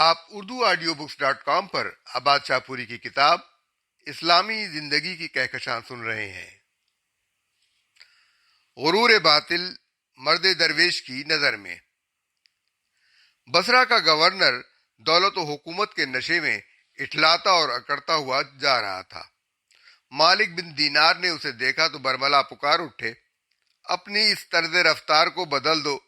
آپ urduaudiobooks.com پر عباد شاہ پوری کی کتاب اسلامی زندگی کی کہکشاں سن رہے ہیں۔ غرور باطل مرد درویش کی نظر میں۔ بصرہ کا گورنر دولت و حکومت کے نشے میں اٹھلاتا اور اکڑتا ہوا جا رہا تھا۔ مالک بن دینار نے اسے دیکھا تو برملا پکار اٹھے، اپنی اس طرز رفتار کو بدل دو،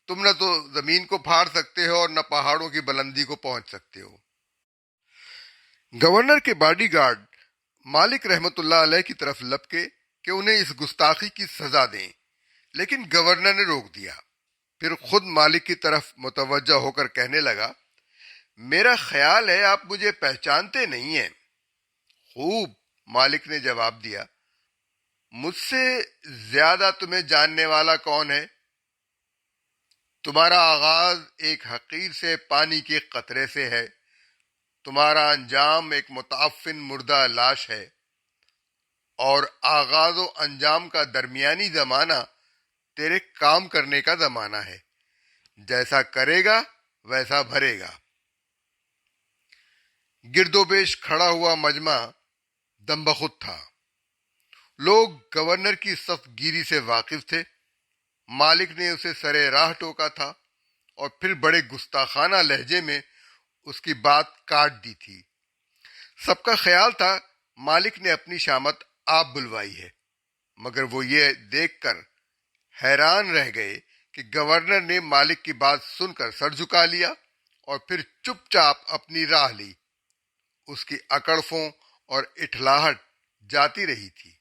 تم نہ تو زمین کو پھاڑ سکتے ہو اور نہ پہاڑوں کی بلندی کو پہنچ سکتے ہو۔ گورنر کے باڈی گارڈ مالک رحمت اللہ علیہ کی طرف لپکے کہ انہیں اس گستاخی کی سزا دیں، لیکن گورنر نے روک دیا۔ پھر خود مالک کی طرف متوجہ ہو کر کہنے لگا، میرا خیال ہے آپ مجھے پہچانتے نہیں ہیں۔ خوب، مالک نے جواب دیا، مجھ سے زیادہ تمہیں جاننے والا کون ہے؟ تمہارا آغاز ایک حقیر سے پانی کے قطرے سے ہے، تمہارا انجام ایک متعفن مردہ لاش ہے، اور آغاز و انجام کا درمیانی زمانہ تیرے کام کرنے کا زمانہ ہے، جیسا کرے گا ویسا بھرے گا۔ گرد و پیش کھڑا ہوا مجمع دم بخود تھا۔ لوگ گورنر کی سخت گیری سے واقف تھے۔ مالک نے اسے سرے راہ ٹوکا تھا اور پھر بڑے گستاخانہ لہجے میں اس کی بات کاٹ دی تھی۔ سب کا خیال تھا مالک نے اپنی شامت آپ بلوائی ہے، مگر وہ یہ دیکھ کر حیران رہ گئے کہ گورنر نے مالک کی بات سن کر سر جھکا لیا اور پھر چپ چاپ اپنی راہ لی۔ اس کی اکڑفوں اور اٹھلاہٹ جاتی رہی تھی۔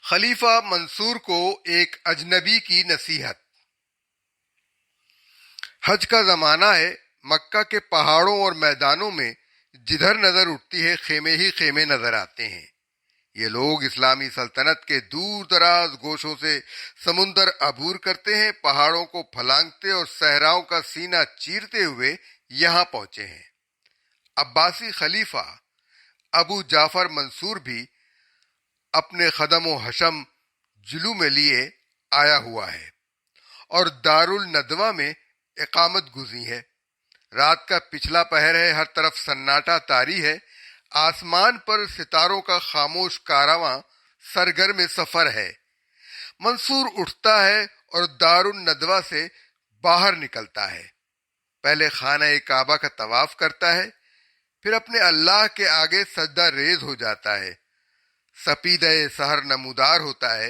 خلیفہ منصور کو ایک اجنبی کی نصیحت۔ حج کا زمانہ ہے، مکہ کے پہاڑوں اور میدانوں میں جدھر نظر اٹھتی ہے خیمے ہی خیمے نظر آتے ہیں۔ یہ لوگ اسلامی سلطنت کے دور دراز گوشوں سے سمندر عبور کرتے ہیں، پہاڑوں کو پھلانگتے اور صحراؤں کا سینہ چیرتے ہوئے یہاں پہنچے ہیں۔ عباسی خلیفہ ابو جعفر منصور بھی اپنے خدم و حشم جلو میں لیے آیا ہوا ہے اور دارالندوہ میں اقامت گزین ہے۔ رات کا پچھلا پہر ہے، ہر طرف سناٹا طاری ہے، آسمان پر ستاروں کا خاموش کارواں سرگرم سفر ہے۔ منصور اٹھتا ہے اور دارالندوہ سے باہر نکلتا ہے۔ پہلے خانہ کعبہ کا طواف کرتا ہے، پھر اپنے اللہ کے آگے سجدہ ریز ہو جاتا ہے۔ سپیدہ سحر نمودار ہوتا ہے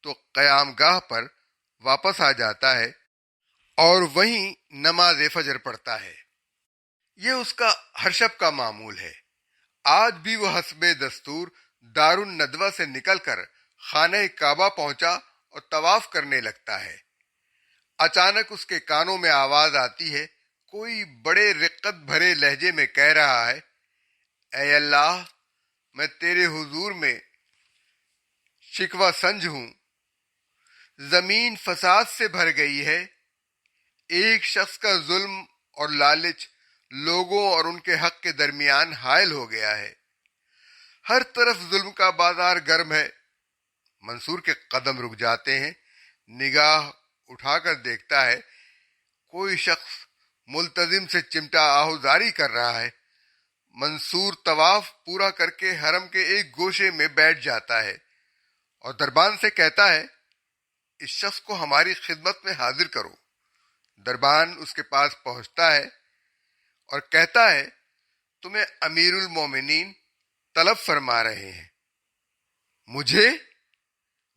تو قیام گاہ پر واپس آ جاتا ہے اور وہیں نماز فجر پڑھتا ہے۔ یہ اس کا ہر شب کا معمول ہے۔ آج بھی وہ حسب دستور دارالندوہ سے نکل کر خانہ کعبہ پہنچا اور طواف کرنے لگتا ہے۔ اچانک اس کے کانوں میں آواز آتی ہے، کوئی بڑے رقت بھرے لہجے میں کہہ رہا ہے، اے اللہ، میں تیرے حضور میں شکوہ سنج ہوں۔ زمین فساد سے بھر گئی ہے، ایک شخص کا ظلم اور لالچ لوگوں اور ان کے حق کے درمیان حائل ہو گیا ہے۔ ہر طرف ظلم کا بازار گرم ہے۔ منصور کے قدم رک جاتے ہیں، نگاہ اٹھا کر دیکھتا ہے کوئی شخص ملتزم سے چمٹا آہوزاری کر رہا ہے۔ منصور طواف پورا کر کے حرم کے ایک گوشے میں بیٹھ جاتا ہے اور دربان سے کہتا ہے، اس شخص کو ہماری خدمت میں حاضر کرو۔ دربان اس کے پاس پہنچتا ہے اور کہتا ہے، تمہیں امیر المومنین طلب فرما رہے ہیں۔ مجھے؟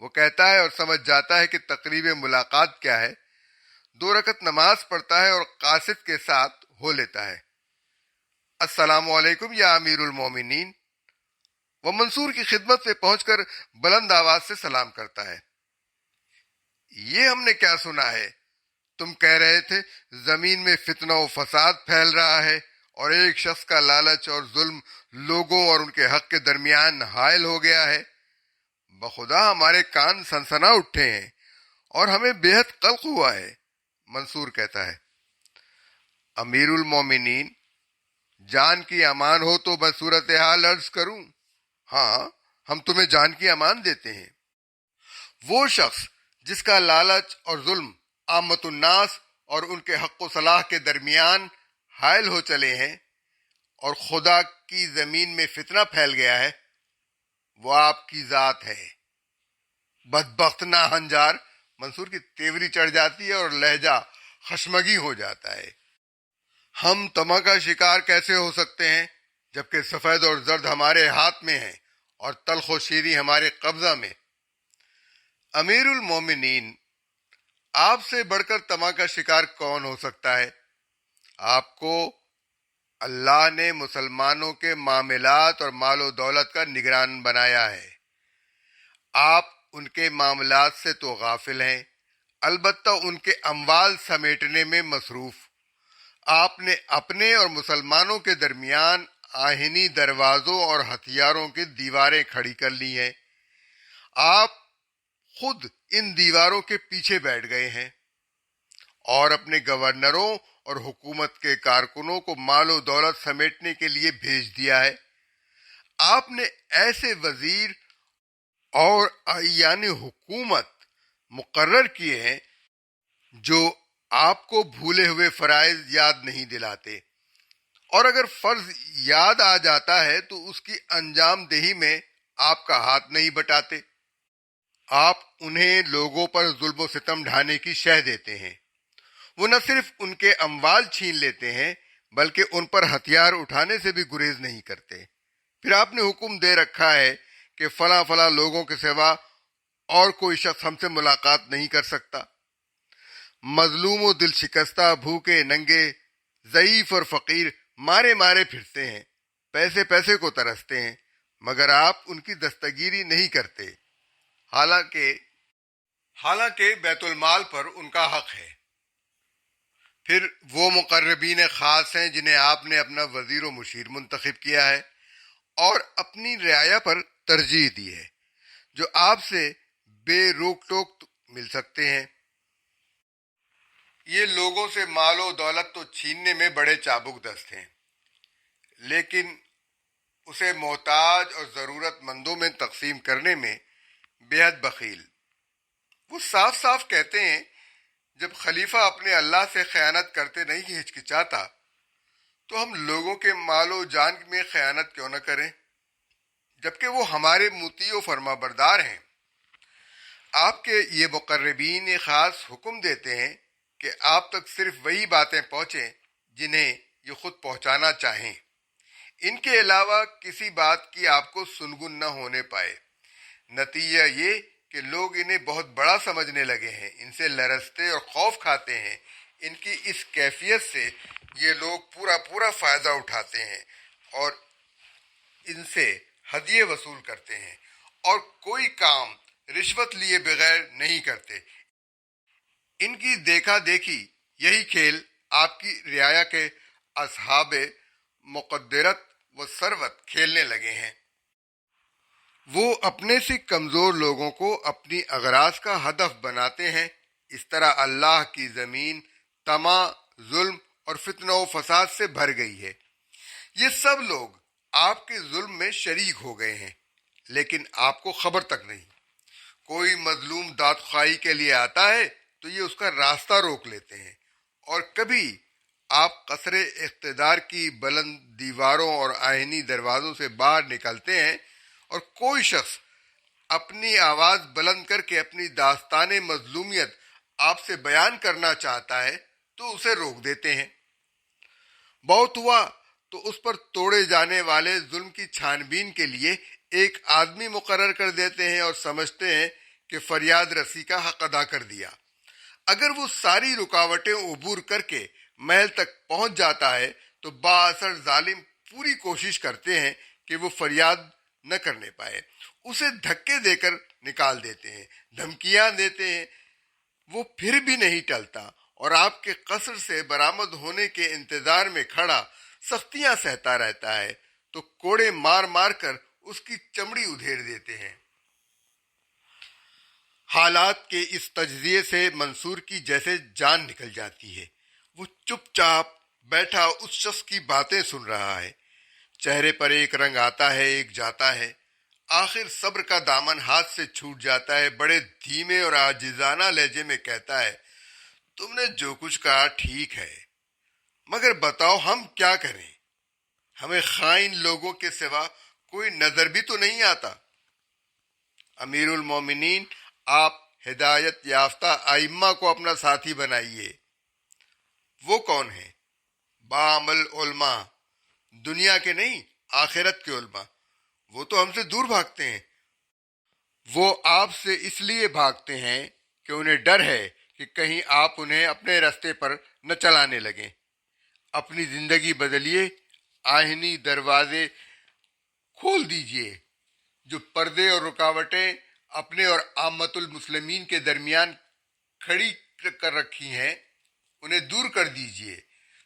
وہ کہتا ہے اور سمجھ جاتا ہے کہ تقریب ملاقات کیا ہے۔ 2 رکعت نماز پڑھتا ہے اور قاصد کے ساتھ ہو لیتا ہے، السلام علیکم یا امیر المومنین۔ وہ منصور کی خدمت میں پہنچ کر بلند آواز سے سلام کرتا ہے۔ یہ ہم نے کیا سنا ہے؟ تم کہہ رہے تھے زمین میں فتنہ و فساد پھیل رہا ہے اور ایک شخص کا لالچ اور ظلم لوگوں اور ان کے حق کے درمیان حائل ہو گیا ہے۔ بخدا ہمارے کان سنسنا اٹھے ہیں اور ہمیں بے حد قلق ہوا ہے۔ منصور کہتا ہے، امیر المومنین، جان کی امان ہو تو میں صورتحال عرض کروں۔ ہاں، ہم تمہیں جان کی امان دیتے ہیں۔ وہ شخص جس کا لالچ اور ظلم عامت الناس اور ان کے حق و صلاح کے درمیان حائل ہو چلے ہیں اور خدا کی زمین میں فتنہ پھیل گیا ہے، وہ آپ کی ذات ہے۔ بدبخت ناہنجار، منصور کی تیوری چڑھ جاتی ہے اور لہجہ خشمگی ہو جاتا ہے۔ ہم طمع کا شکار کیسے ہو سکتے ہیں جبکہ سفید اور زرد ہمارے ہاتھ میں ہیں اور تلخ و شیریں ہمارے قبضہ میں؟ امیر المومنین، آپ سے بڑھ کر طمع کا شکار کون ہو سکتا ہے؟ آپ کو اللہ نے مسلمانوں کے معاملات اور مال و دولت کا نگران بنایا ہے۔ آپ ان کے معاملات سے تو غافل ہیں، البتہ ان کے اموال سمیٹنے میں مصروف۔ آپ نے اپنے اور مسلمانوں کے درمیان آہنی دروازوں اور ہتھیاروں کی دیواریں کھڑی کر لی ہیں۔ آپ خود ان دیواروں کے پیچھے بیٹھ گئے ہیں اور اپنے گورنروں اور حکومت کے کارکنوں کو مال و دولت سمیٹنے کے لیے بھیج دیا ہے۔ آپ نے ایسے وزیر اور اعیان حکومت مقرر کیے ہیں جو آپ کو بھولے ہوئے فرائض یاد نہیں دلاتے، اور اگر فرض یاد آ جاتا ہے تو اس کی انجام دہی میں آپ کا ہاتھ نہیں بٹاتے۔ آپ انہیں لوگوں پر ظلم و ستم ڈھانے کی شہ دیتے ہیں۔ وہ نہ صرف ان کے اموال چھین لیتے ہیں بلکہ ان پر ہتھیار اٹھانے سے بھی گریز نہیں کرتے۔ پھر آپ نے حکم دے رکھا ہے کہ فلاں فلاں لوگوں کے سوا اور کوئی شخص ہم سے ملاقات نہیں کر سکتا۔ مظلوم و دل شکستہ، بھوکے ننگے، ضعیف اور فقیر مارے مارے پھرتے ہیں، پیسے پیسے کو ترستے ہیں، مگر آپ ان کی دستگیری نہیں کرتے، حالانکہ بیت المال پر ان کا حق ہے۔ پھر وہ مقربین خاص ہیں جنہیں آپ نے اپنا وزیر و مشیر منتخب کیا ہے اور اپنی رعایا پر ترجیح دی ہے، جو آپ سے بے روک ٹوک مل سکتے ہیں۔ یہ لوگوں سے مال و دولت تو چھیننے میں بڑے چابک دست ہیں، لیکن اسے محتاج اور ضرورت مندوں میں تقسیم کرنے میں بے حد بخیل۔ وہ صاف صاف کہتے ہیں جب خلیفہ اپنے اللہ سے خیانت کرتے نہیں ہچکچاتا تو ہم لوگوں کے مال و جان میں خیانت کیوں نہ کریں، جبکہ وہ ہمارے مطیع و فرما بردار ہیں۔ آپ کے یہ مقربین خاص حکم دیتے ہیں کہ آپ تک صرف وہی باتیں پہنچیں جنہیں یہ خود پہنچانا چاہیں، ان کے علاوہ کسی بات کی آپ کو سنگن نہ ہونے پائے۔ نتیجہ یہ کہ لوگ انہیں بہت بڑا سمجھنے لگے ہیں، ان سے لرزتے اور خوف کھاتے ہیں۔ ان کی اس کیفیت سے یہ لوگ پورا فائدہ اٹھاتے ہیں اور ان سے ہدیے وصول کرتے ہیں اور کوئی کام رشوت لیے بغیر نہیں کرتے۔ ان کی دیکھا دیکھی یہی کھیل آپ کی رعایا کے اصحاب مقدرت و ثروت کھیلنے لگے ہیں۔ وہ اپنے سے کمزور لوگوں کو اپنی اغراض کا ہدف بناتے ہیں۔ اس طرح اللہ کی زمین طمع، ظلم اور فتنہ و فساد سے بھر گئی ہے۔ یہ سب لوگ آپ کے ظلم میں شریک ہو گئے ہیں، لیکن آپ کو خبر تک نہیں۔ کوئی مظلوم داد خواہی کے لیے آتا ہے تو یہ اس کا راستہ روک لیتے ہیں، اور کبھی آپ قصر اقتدار کی بلند دیواروں اور آہنی دروازوں سے باہر نکلتے ہیں اور کوئی شخص اپنی آواز بلند کر کے اپنی داستان مظلومیت آپ سے بیان کرنا چاہتا ہے تو اسے روک دیتے ہیں۔ بہت ہوا تو اس پر توڑے جانے والے ظلم کی چھان بین کے لیے ایک آدمی مقرر کر دیتے ہیں اور سمجھتے ہیں کہ فریاد رسی کا حق ادا کر دیا۔ اگر وہ ساری رکاوٹیں عبور کر کے محل تک پہنچ جاتا ہے تو با اثر ظالم پوری کوشش کرتے ہیں کہ وہ فریاد نہ کرنے پائے، اسے دھکے دے کر نکال دیتے ہیں، دھمکیاں دیتے ہیں۔ وہ پھر بھی نہیں ٹلتا اور آپ کے قصر سے برآمد ہونے کے انتظار میں کھڑا سختیاں سہتا رہتا ہے تو کوڑے مار مار کر اس کی چمڑی ادھیڑ دیتے ہیں۔ حالات کے اس تجزیے سے منصور کی جیسے جان نکل جاتی ہے۔ وہ چپ چاپ بیٹھا اس شخص کی باتیں سن رہا ہے، چہرے پر ایک رنگ آتا ہے، ایک جاتا ہے، آخر صبر کا دامن ہاتھ سے چھوٹ جاتا ہے۔ بڑے دھیمے اور عاجزانہ لہجے میں کہتا ہے، تم نے جو کچھ کہا ٹھیک ہے، مگر بتاؤ ہم کیا کریں؟ ہمیں خائن لوگوں کے سوا کوئی نظر بھی تو نہیں آتا۔ امیر المومنین، آپ ہدایت یافتہ ائمہ کو اپنا ساتھی بنائیے۔ وہ کون ہیں؟ بعمل علماء، دنیا کے نہیں، آخرت کے علماء۔ وہ تو ہم سے دور بھاگتے ہیں۔ وہ آپ سے اس لیے بھاگتے ہیں کہ انہیں ڈر ہے کہ کہیں آپ انہیں اپنے راستے پر نہ چلانے لگیں۔ اپنی زندگی بدلیے، آہنی دروازے کھول دیجئے۔ جو پردے اور رکاوٹیں اپنے اور عامت المسلمین کے درمیان کھڑی کر رکھی ہیں، انہیں دور کر دیجئے۔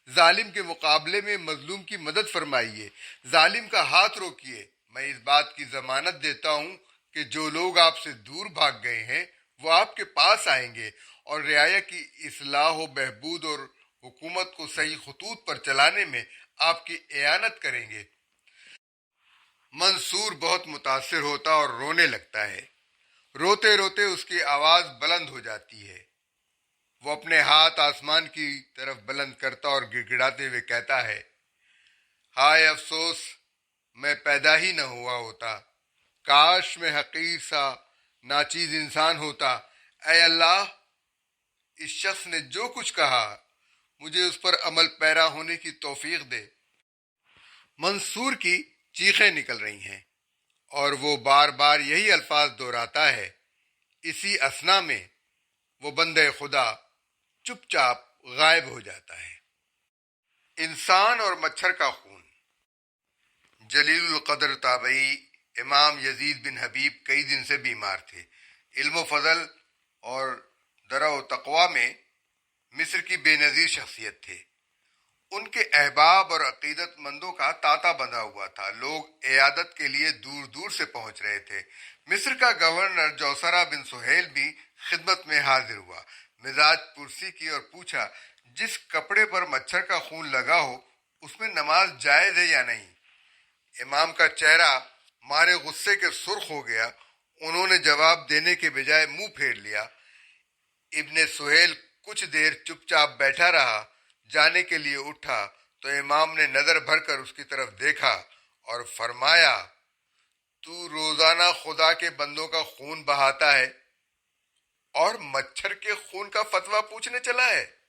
ظالم کے مقابلے میں مظلوم کی مدد فرمائیے، ظالم کا ہاتھ روکیے۔ میں اس بات کی ضمانت دیتا ہوں کہ جو لوگ آپ سے دور بھاگ گئے ہیں وہ آپ کے پاس آئیں گے اور رعایا کی اصلاح و بہبود اور حکومت کو صحیح خطوط پر چلانے میں آپ کی اعانت کریں گے۔ منصور بہت متاثر ہوتا اور رونے لگتا ہے۔ روتے روتے اس کی آواز بلند ہو جاتی ہے۔ وہ اپنے ہاتھ آسمان کی طرف بلند کرتا اور گڑگڑاتے ہوئے کہتا ہے، ہائے افسوس، میں پیدا ہی نہ ہوا ہوتا۔ کاش میں حقیر سا ناچیز انسان ہوتا۔ اے اللہ، اس شخص نے جو کچھ کہا مجھے اس پر عمل پیرا ہونے کی توفیق دے۔ منصور کی چیخیں نکل رہی ہیں اور وہ بار بار یہی الفاظ دہراتا ہے۔ اسی اثنا میں وہ بندے خدا چپ چاپ غائب ہو جاتا ہے۔ انسان اور مچھر کا خون۔ جلیل القدر تابعی امام یزید بن حبیب کئی دن سے بیمار تھے۔ علم و فضل اور درا و تقوی میں مصر کی بے نظیر شخصیت تھے۔ ان کے احباب اور عقیدت مندوں کا تانتا بندھا ہوا تھا۔ لوگ عیادت کے لیے دور دور سے پہنچ رہے تھے۔ مصر کا گورنر جوسرہ بن سہیل بھی خدمت میں حاضر ہوا۔ مزاج پرسی کی اور پوچھا، جس کپڑے پر مچھر کا خون لگا ہو اس میں نماز جائز ہے یا نہیں؟ امام کا چہرہ مارے غصے کے سرخ ہو گیا۔ انہوں نے جواب دینے کے بجائے منہ پھیر لیا۔ ابن سہیل کچھ دیر چپ چاپ بیٹھا رہا، جانے کے لیے اٹھا تو امام نے نظر بھر کر اس کی طرف دیکھا اور فرمایا، تو روزانہ خدا کے بندوں کا خون بہاتا ہے اور مچھر کے خون کا فتویٰ پوچھنے چلا ہے؟